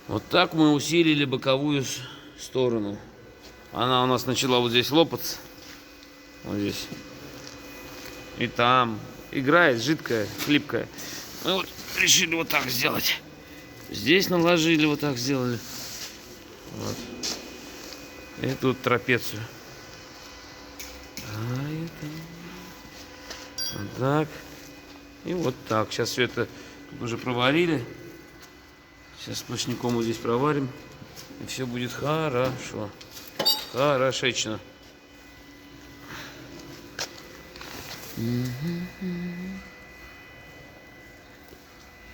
Вот так мы усилили боковую сторону. Она у нас начала вот здесь лопаться. Вот здесь. И там. Играет жидкая, хлипкая. Мы вот решили вот так сделать. Здесь наложили, вот так сделали. Вот. И тут трапецию. Вот так. И вот так. Сейчас все это уже проварили. Сейчас сплошняком вот здесь проварим. И все будет хорошо. Хорошечно.